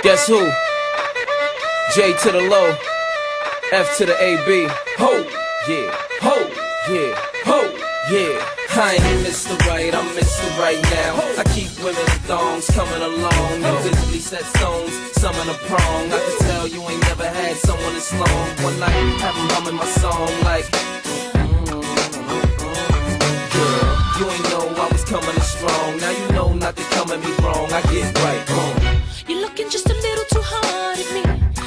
Guess who? J to the low, F to the AB. Ho, yeah, ho, yeah, ho, yeah. I ain't Mr. Right, I'm Mr. Right now. I keep women in thongs coming along. Invisibly set stones, some in a prong. I can tell you ain't never had someone this long. One night, have them humming my song like girl, you ain't know I was coming in strong. Now you know not to come at me wrong. I get right, You're looking just a little too hard at me,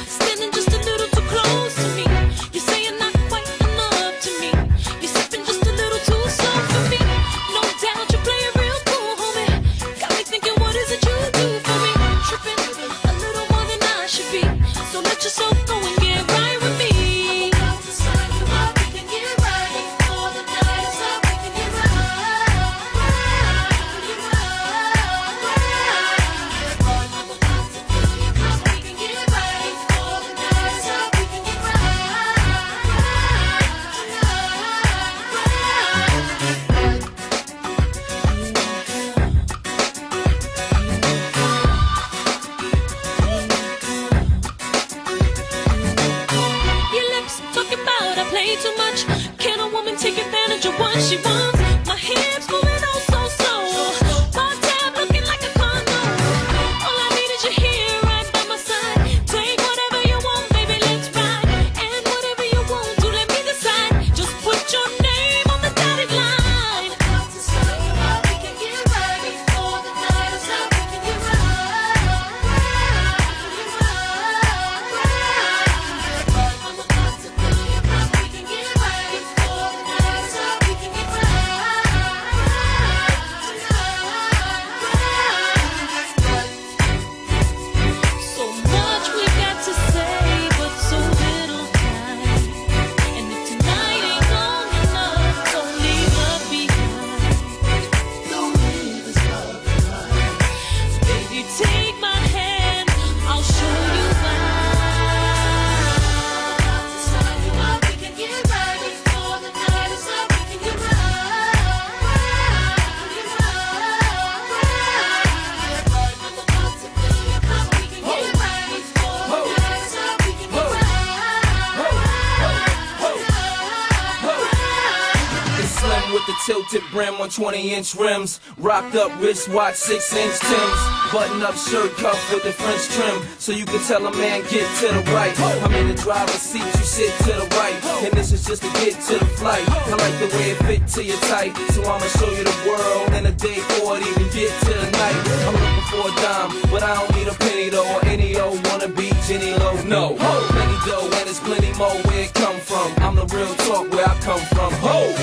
standing just a little too close to me. You're saying not quite enough to me. You're sipping just a little too soft for me. No doubt you play it real cool, homie. Got me thinking, what is it you do for me? Tripping a little more than I should be. So let yourself go and get right with me. I'm about to sign you up, we can get right before the night is up. We can get right. Too much. Can a woman take advantage of what she wants? My hips moving oh so slow. My tab looking like a condo. All I need is you here right by my side. Take whatever you want, baby, let's ride. And whatever you want to, let me decide. Just put your name on the dotted line. I'm about to sign you up, we can get right before the night is up. We can get right. I'm about to fill you up. We can get right before the night is up. We can get right. So much we got to say, but so little time. And if tonight ain't long enough, don't leave love behind. Don't leave this love behind. Baby, take my hand, I'll show you why. To sign you up, we can get right before the night is up. We can get right. I'm about to fill you up. We can get right before the night is up. We can get It's slim with the tilted brim on 20-inch rims. Rocked up wristwatch, 6-inch Timbs. Button up shirt cuff with the French trim, so you can tell a man get to the right. I'm in the driver's seat, you sit to the right. And this is just to get to the flight. I like the way it fit to your type, so I'ma show you the world in a day or it even get to the night. I'm looking for a dime, but I don't need a penny though, or any old wanna be Jenny Low. No, plenty dough and there's plenty more where it come from. I'm the real talk where I come from. Ho!